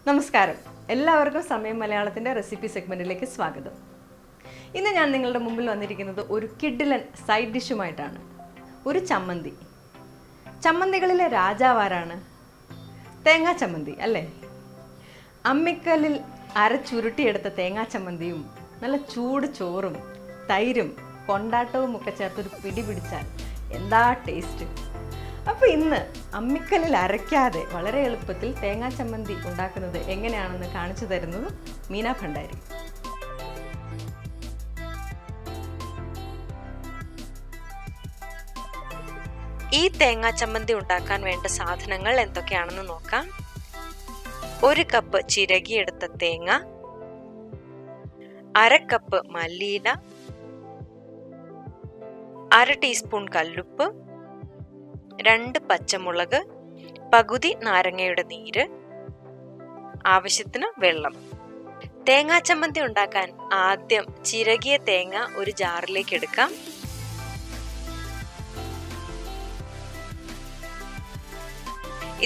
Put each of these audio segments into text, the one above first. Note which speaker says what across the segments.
Speaker 1: നമസ്കാരം, എല്ലാവർക്കും സമയം മലയാളത്തിൻ്റെ റെസിപ്പി സെഗ്മെൻറ്റിലേക്ക് സ്വാഗതം. ഇന്ന് ഞാൻ നിങ്ങളുടെ മുമ്പിൽ വന്നിരിക്കുന്നത് ഒരു കിഡിലൻ സൈഡ് ഡിഷുമായിട്ടാണ്. ഒരു ചമ്മന്തി. ചമ്മന്തികളിലെ രാജാവാരാണ്? തേങ്ങാ ചമ്മന്തി അല്ലേ? അമ്മിക്കല്ലിൽ അരച്ചുരുട്ടിയെടുത്ത തേങ്ങാ ചമ്മന്തിയും നല്ല ചൂട് ചോറും തൈരും കൊണ്ടാട്ടവും ഒക്കെ ചേർത്തൊരു പിടി പിടിച്ചാൽ എന്താ ടേസ്റ്റ്! അപ്പോൾ ഇന്ന് അമ്മിക്കല്ലിൽ അരയ്ക്കാതെ വളരെ എളുപ്പത്തിൽ തേങ്ങാ ചമ്മന്തി ഉണ്ടാക്കുന്നത് എങ്ങനെയാണെന്ന് കാണിച്ചു തരുന്നത് മീന ഭണ്ഡാരി.
Speaker 2: ഈ തേങ്ങാ ചമ്മന്തി ഉണ്ടാക്കാൻ വേണ്ട സാധനങ്ങൾ എന്തൊക്കെയാണെന്ന് നോക്കാം. 1 കപ്പ് ചിരകിയെടുത്ത തേങ്ങ, 1/2 കപ്പ് മല്ലിയില, 1/2 ടീസ്പൂൺ കല്ലുപ്പ്, 2 പച്ചമുളക്, പകുതി നാരങ്ങയുടെ നീര്, ആവശ്യത്തിന് വെള്ളം. തേങ്ങാ ചമ്മന്തി ഉണ്ടാക്കാൻ ആദ്യം ചിരകിയ തേങ്ങ ഒരു ജാറിലേക്ക് എടുക്കാം.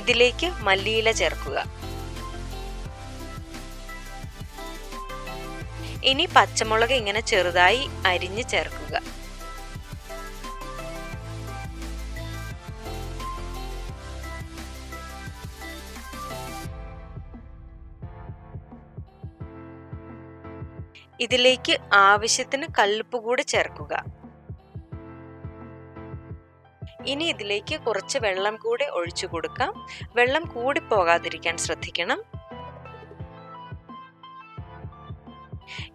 Speaker 2: ഇതിലേക്ക് മല്ലിയില ചേർക്കുക. ഇനി പച്ചമുളക് ഇങ്ങനെ ചെറുതായി അരിഞ്ഞ് ചേർക്കുക. ഇതിലേക്ക് ആവശ്യത്തിന് കല്ലുപ്പ് കൂടി ചേർക്കുക. ഇനി ഇതിലേക്ക് കുറച്ച് വെള്ളം കൂടി ഒഴിച്ചു കൊടുക്കാം. വെള്ളം കൂടി പോകാതിരിക്കാൻ ശ്രദ്ധിക്കണം.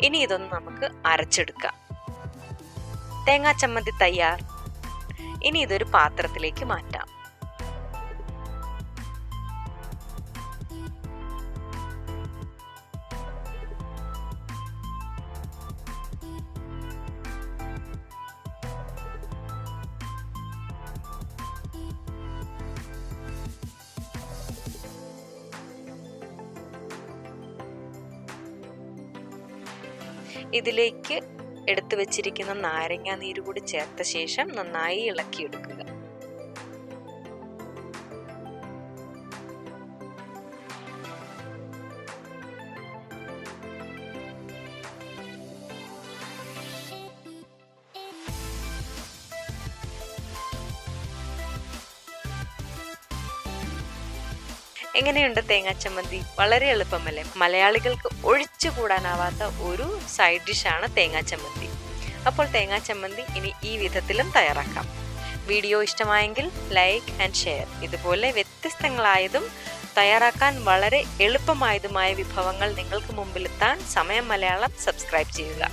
Speaker 2: ഇനി ഇതൊന്ന് നമുക്ക് അരച്ചെടുക്കാം. തേങ്ങാ ചമ്മന്തി തയ്യാർ. ഇനി ഇതൊരു പാത്രത്തിലേക്ക് മാറ്റാം. ഇതിലേക്ക് എടുത്തു വെച്ചിരിക്കുന്ന നാരങ്ങ നീര് കൂടി ചേർത്ത ശേഷം നന്നായി ഇളക്കിയെടുക്കുക. എങ്ങനെയുണ്ട് തേങ്ങാ ചമ്മന്തി? വളരെ എളുപ്പമല്ലേ? മലയാളികൾക്ക് ഒഴിച്ചുകൂടാനാവാത്ത ഒരു സൈഡ് ഡിഷാണ് തേങ്ങാ ചമ്മന്തി. അപ്പോൾ തേങ്ങാ ചമ്മന്തി ഇനി ഈ വിധത്തിലും തയ്യാറാക്കാം. വീഡിയോ ഇഷ്ടമായെങ്കിൽ ലൈക്ക് ആൻഡ് ഷെയർ. ഇതുപോലെ വ്യത്യസ്തങ്ങളായതും തയ്യാറാക്കാൻ വളരെ എളുപ്പമായതുമായ വിഭവങ്ങൾ നിങ്ങൾക്ക് മുമ്പിലെത്താൻ സമയം മലയാളം സബ്സ്ക്രൈബ് ചെയ്യുക.